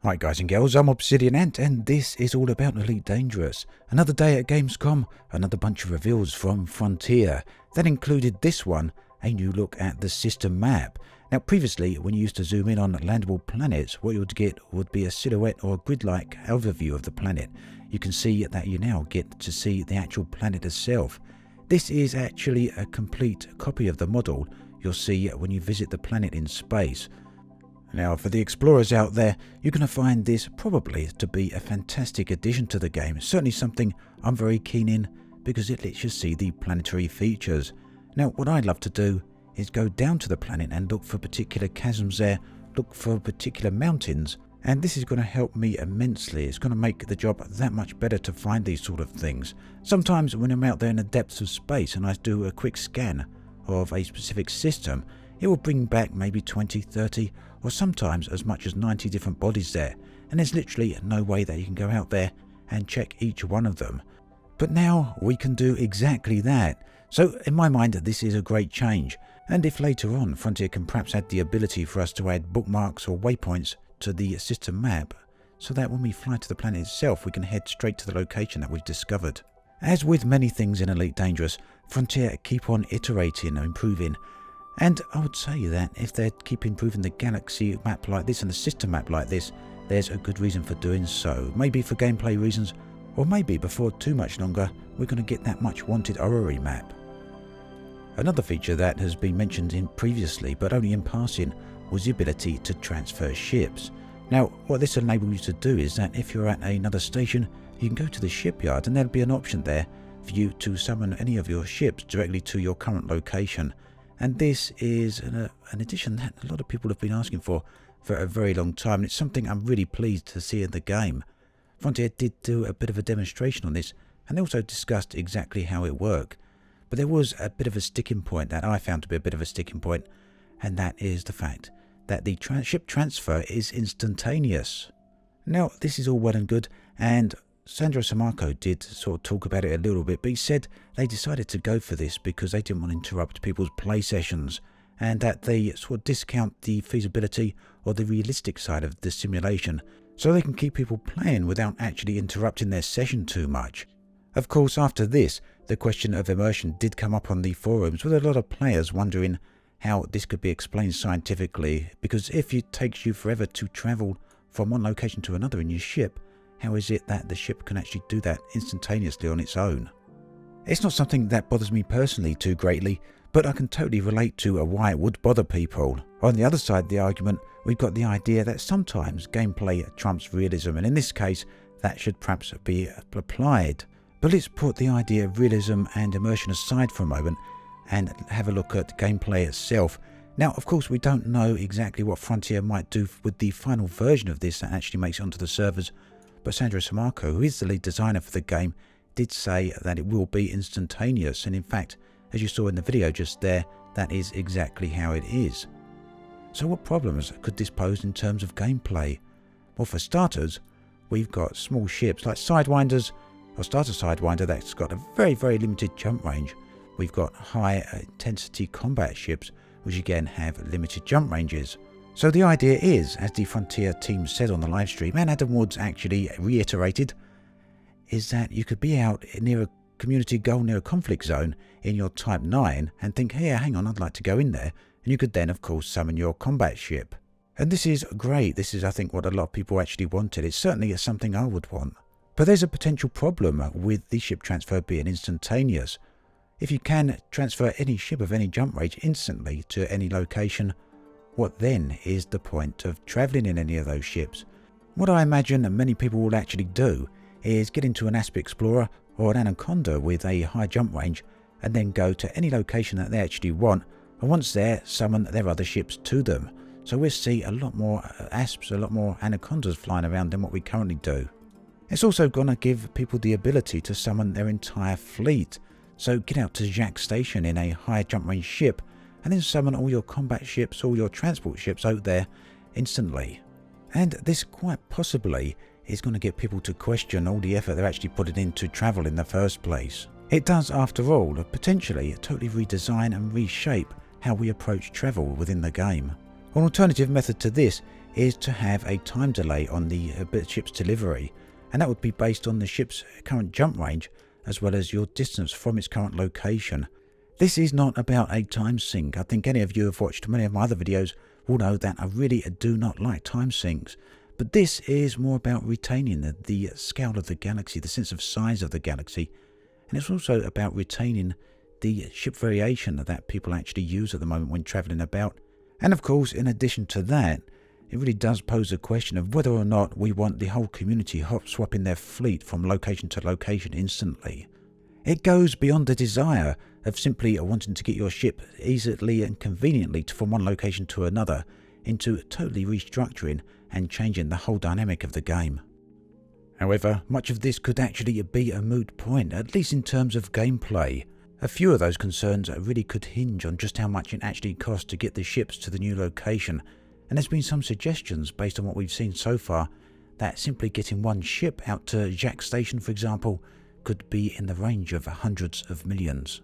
Hi guys and girls, I'm Obsidian Ant and this is all about Elite Dangerous. Another day at Gamescom, another bunch of reveals from Frontier. That included this one, a new look at the system map. Now previously, when you used to zoom in on landable planets, what you would get would be a silhouette or a grid-like overview of the planet. You can see that you now get to see the actual planet itself. This is actually a complete copy of the model you'll see when you visit the planet in space. Now, for the explorers out there, you're going to find this probably to be a fantastic addition to the game. It's certainly something I'm very keen in because it lets you see the planetary features. Now, what I'd love to do is go down to the planet and look for particular chasms there, look for particular mountains, and this is going to help me immensely. It's going to make the job that much better to find these sort of things. Sometimes when I'm out there in the depths of space and I do a quick scan of a specific system, it will bring back maybe 20, 30, or sometimes as much as 90 different bodies there, and there's literally no way that you can go out there and check each one of them. But now we can do exactly that. So in my mind, this is a great change, and if later on Frontier can perhaps add the ability for us to add bookmarks or waypoints to the system map, so that when we fly to the planet itself we can head straight to the location that we've discovered. As with many things in Elite Dangerous, Frontier keep on iterating and improving. And I would say that if they keep improving the galaxy map like this and the system map like this, there's a good reason for doing so. Maybe for gameplay reasons, or maybe before too much longer, we're going to get that much wanted Orrery map. Another feature that has been mentioned in previously, but only in passing, was the ability to transfer ships. Now, what this enables you to do is that if you're at another station, you can go to the shipyard and there'll be an option there for you to summon any of your ships directly to your current location. And this is an addition that a lot of people have been asking for a very long time, and it's something I'm really pleased to see in the game. Frontier did do a bit of a demonstration on this, and they also discussed exactly how it worked. But there was a bit of a sticking point that I found to be a bit of a sticking point, and that is the fact that the ship transfer is instantaneous. Now, this is all well and good, and Sandro Samarco did sort of talk about it a little bit, but he said they decided to go for this because they didn't want to interrupt people's play sessions, and that they sort of discount the feasibility or the realistic side of the simulation so they can keep people playing without actually interrupting their session too much. Of course, after this, the question of immersion did come up on the forums, with a lot of players wondering how this could be explained scientifically, because if it takes you forever to travel from one location to another in your ship, how is it that the ship can actually do that instantaneously on its own? It's not something that bothers me personally too greatly, but I can totally relate to why it would bother people. On the other side of the argument, we've got the idea that sometimes gameplay trumps realism, and in this case, that should perhaps be applied. But let's put the idea of realism and immersion aside for a moment and have a look at gameplay itself. Now, of course, we don't know exactly what Frontier might do with the final version of this that actually makes it onto the servers, but Sandro Samarco, who is the lead designer for the game, did say that it will be instantaneous, and in fact, as you saw in the video just there, that is exactly how it is. So what problems could this pose in terms of gameplay? Well, for starters, we've got small ships like Sidewinders, or Starter Sidewinder, that's got a very, very limited jump range. We've got high intensity combat ships, which again have limited jump ranges. So the idea is, as the Frontier team said on the live stream, and Adam Woods actually reiterated, is that you could be out near a community goal, near a conflict zone in your Type 9 and think, hey, hang on, I'd like to go in there. And you could then, of course, summon your combat ship. And this is great. This is, I think, what a lot of people actually wanted. It's certainly something I would want. But there's a potential problem with the ship transfer being instantaneous. If you can transfer any ship of any jump range instantly to any location, what then is the point of travelling in any of those ships? What I imagine many people will actually do is get into an Asp Explorer or an Anaconda with a high jump range and then go to any location that they actually want, and once there, summon their other ships to them. So we'll see a lot more Asps, a lot more Anacondas flying around than what we currently do. It's also going to give people the ability to summon their entire fleet. So get out to Jacques Station in a high jump range ship and then summon all your combat ships, all your transport ships out there instantly. And this quite possibly is going to get people to question all the effort they're actually putting into travel in the first place. It does, after all, potentially totally redesign and reshape how we approach travel within the game. An alternative method to this is to have a time delay on the ship's delivery, and that would be based on the ship's current jump range as well as your distance from its current location. This is not about a time sink. I think any of you have watched many of my other videos will know that I really do not like time sinks. But this is more about retaining the scale of the galaxy, the sense of size of the galaxy. And it's also about retaining the ship variation that people actually use at the moment when travelling about. And of course, in addition to that, it really does pose a question of whether or not we want the whole community hop-swapping their fleet from location to location instantly. It goes beyond the desire of simply wanting to get your ship easily and conveniently from one location to another into totally restructuring and changing the whole dynamic of the game. However, much of this could actually be a moot point, at least in terms of gameplay. A few of those concerns really could hinge on just how much it actually costs to get the ships to the new location, and there's been some suggestions based on what we've seen so far that simply getting one ship out to Jack Station, for example, could be in the range of hundreds of millions.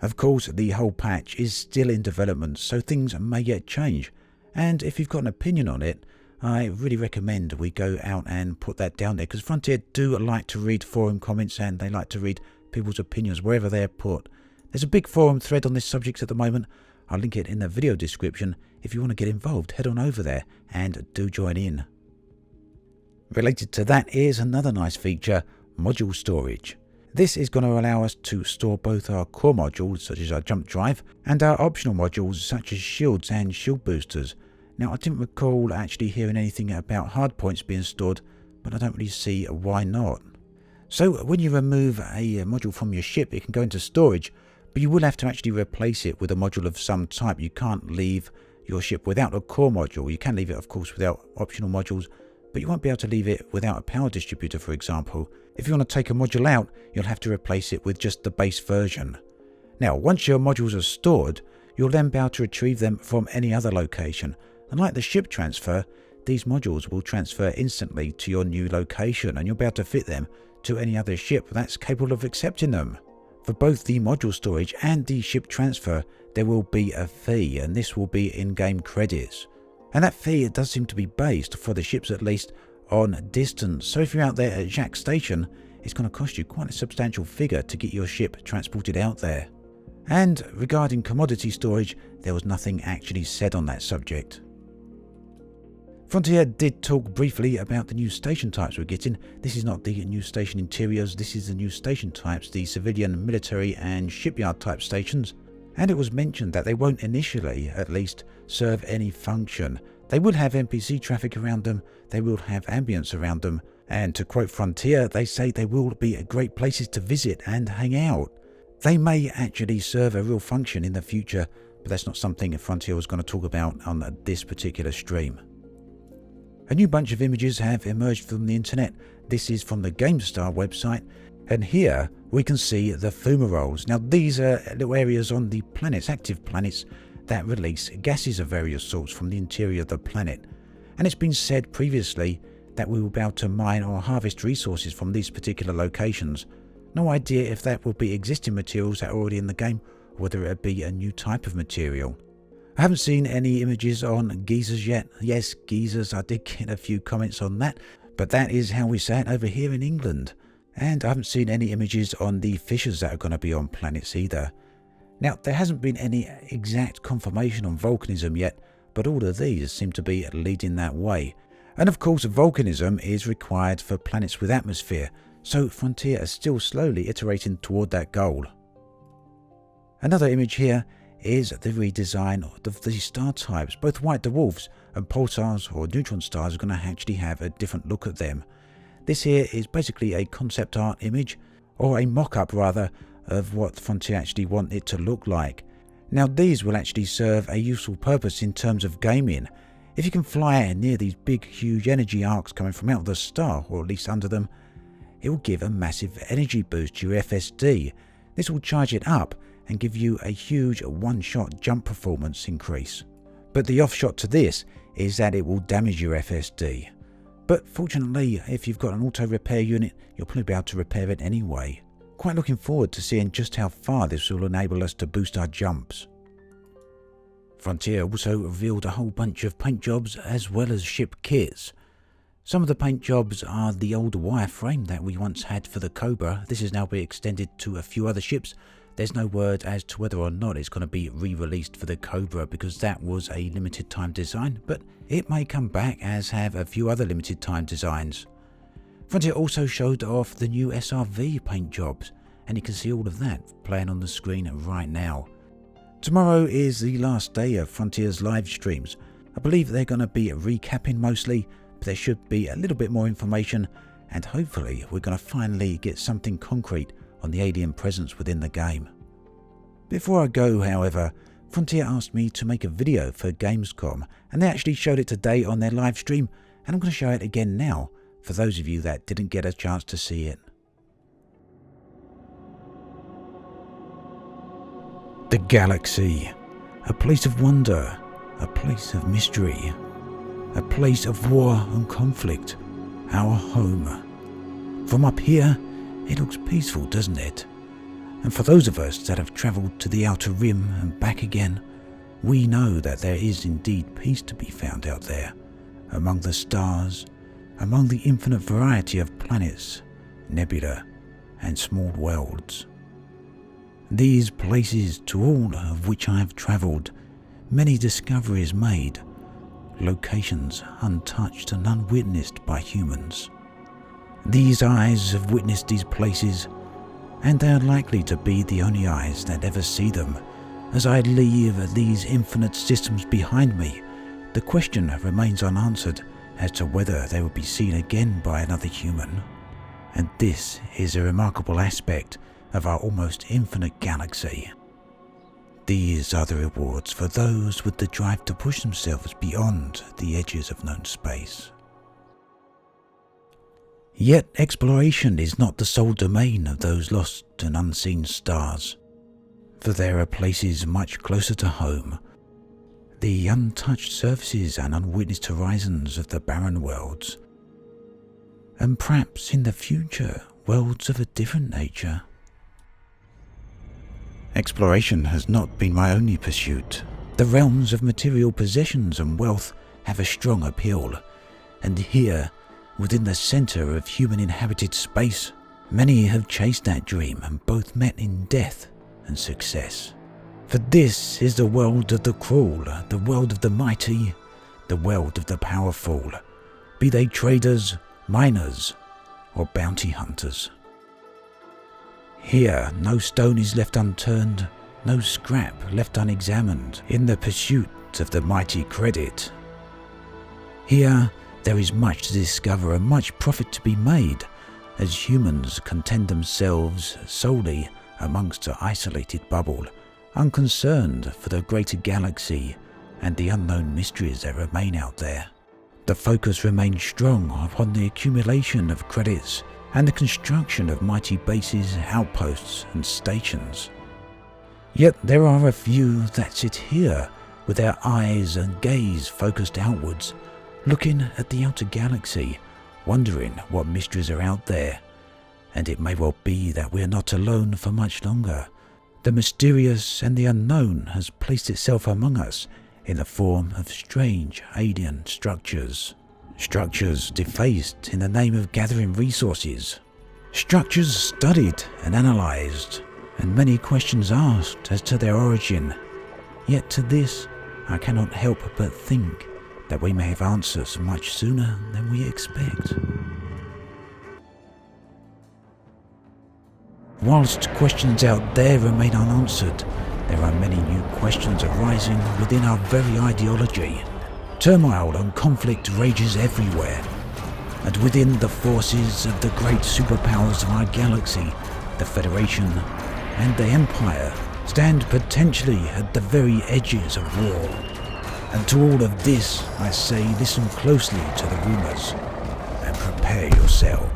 Of course, the whole patch is still in development, so things may yet change, and if you've got an opinion on it, I really recommend we go out and put that down there, because Frontier do like to read forum comments and they like to read people's opinions wherever they're put. There's a big forum thread on this subject at the moment. I'll link it in the video description. If you want to get involved, head on over there and do join in. Related to that is another nice feature, module storage. This is going to allow us to store both our core modules, such as our jump drive, and our optional modules, such as shields and shield boosters. Now, I didn't recall actually hearing anything about hardpoints being stored, but I don't really see why not. So, when you remove a module from your ship, it can go into storage, but you will have to actually replace it with a module of some type. You can't leave your ship without a core module. You can leave it, of course, without optional modules, but you won't be able to leave it without a power distributor, for example. If you want to take a module out, you'll have to replace it with just the base version. Now, once your modules are stored, you'll then be able to retrieve them from any other location. And like the ship transfer, these modules will transfer instantly to your new location, and you'll be able to fit them to any other ship that's capable of accepting them. For both the module storage and the ship transfer, there will be a fee, and this will be in-game credits. And that fee does seem to be based, for the ships at least, on distance. So if you're out there at Jack Station, it's going to cost you quite a substantial figure to get your ship transported out there. And regarding commodity storage, there was nothing actually said on that subject. Frontier did talk briefly about the new station types we're getting. This is not the new station interiors, this is the new station types, the civilian, military and shipyard type stations. And it was mentioned that they won't initially, at least, serve any function. They will have NPC traffic around them, they will have ambience around them, and to quote Frontier, they say they will be great places to visit and hang out. They may actually serve a real function in the future, but that's not something Frontier was going to talk about on this particular stream. A new bunch of images have emerged from the internet. This is from the GameStar website, and here we can see the fumaroles. Now these are little areas on the planets, active planets, that release gases of various sorts from the interior of the planet. And it's been said previously that we will be able to mine or harvest resources from these particular locations. No idea if that will be existing materials that are already in the game, or whether it be a new type of material. I haven't seen any images on geysers yet. Yes, geysers, I did get a few comments on that, but that is how we say it over here in England. And I haven't seen any images on the fissures that are going to be on planets either. Now, there hasn't been any exact confirmation on volcanism yet, but all of these seem to be leading that way. And of course, volcanism is required for planets with atmosphere, so Frontier is still slowly iterating toward that goal. Another image here is the redesign of the star types. Both white dwarfs and pulsars or neutron stars are going to actually have a different look at them. This here is basically a concept art image, or a mock-up rather, of what Frontier actually want it to look like. Now these will actually serve a useful purpose in terms of gaming. If you can fly near these big huge energy arcs coming from out of the star, or at least under them, it will give a massive energy boost to your FSD. This will charge it up and give you a huge one-shot jump performance increase. But the offshot to this is that it will damage your FSD. But fortunately, if you've got an auto repair unit, you'll probably be able to repair it anyway. Quite looking forward to seeing just how far this will enable us to boost our jumps. Frontier also revealed a whole bunch of paint jobs as well as ship kits. Some of the paint jobs are the old wireframe that we once had for the Cobra. This has now been extended to a few other ships. There's no word as to whether or not it's going to be re-released for the Cobra because that was a limited time design, but it may come back as have a few other limited time designs. Frontier also showed off the new SRV paint jobs, and you can see all of that playing on the screen right now. Tomorrow is the last day of Frontier's live streams. I believe they're going to be recapping mostly, but there should be a little bit more information, and hopefully we're going to finally get something concrete on the alien presence within the game. Before I go, however, Frontier asked me to make a video for Gamescom, and they actually showed it today on their live stream, and I'm going to show it again now for those of you that didn't get a chance to see it. The galaxy, a place of wonder, a place of mystery, a place of war and conflict, our home. From up here, it looks peaceful, doesn't it? And for those of us that have travelled to the outer rim and back again, we know that there is indeed peace to be found out there, among the stars, among the infinite variety of planets, nebula, and small worlds. These places, to all of which I have travelled, many discoveries made, locations untouched and unwitnessed by humans. These eyes have witnessed these places, and they are likely to be the only eyes that ever see them. As I leave these infinite systems behind me, the question remains unanswered as to whether they will be seen again by another human. And this is a remarkable aspect of our almost infinite galaxy. These are the rewards for those with the drive to push themselves beyond the edges of known space. Yet exploration is not the sole domain of those lost and unseen stars, for there are places much closer to home, the untouched surfaces and unwitnessed horizons of the barren worlds, and perhaps in the future worlds of a different nature. Exploration has not been my only pursuit. The realms of material possessions and wealth have a strong appeal, and here, within the centre of human inhabited space, many have chased that dream and both met in death and success. For this is the world of the cruel, the world of the mighty, the world of the powerful, be they traders, miners, or bounty hunters. Here, no stone is left unturned, no scrap left unexamined in the pursuit of the mighty credit. Here, there is much to discover and much profit to be made, as humans contend themselves solely amongst an isolated bubble, unconcerned for the greater galaxy and the unknown mysteries that remain out there. The focus remains strong upon the accumulation of credits and the construction of mighty bases, outposts and stations. Yet there are a few that sit here with their eyes and gaze focused outwards, looking at the outer galaxy, wondering what mysteries are out there. And it may well be that we are not alone for much longer. The mysterious and the unknown has placed itself among us in the form of strange alien structures. Structures defaced in the name of gathering resources. Structures studied and analysed, and many questions asked as to their origin. Yet to this, I cannot help but think that we may have answers much sooner than we expect. Whilst questions out there remain unanswered, there are many new questions arising within our very ideology. Turmoil and conflict rages everywhere, and within the forces of the great superpowers of our galaxy, the Federation and the Empire stand potentially at the very edges of war. And to all of this, I say listen closely to the rumours and prepare yourself.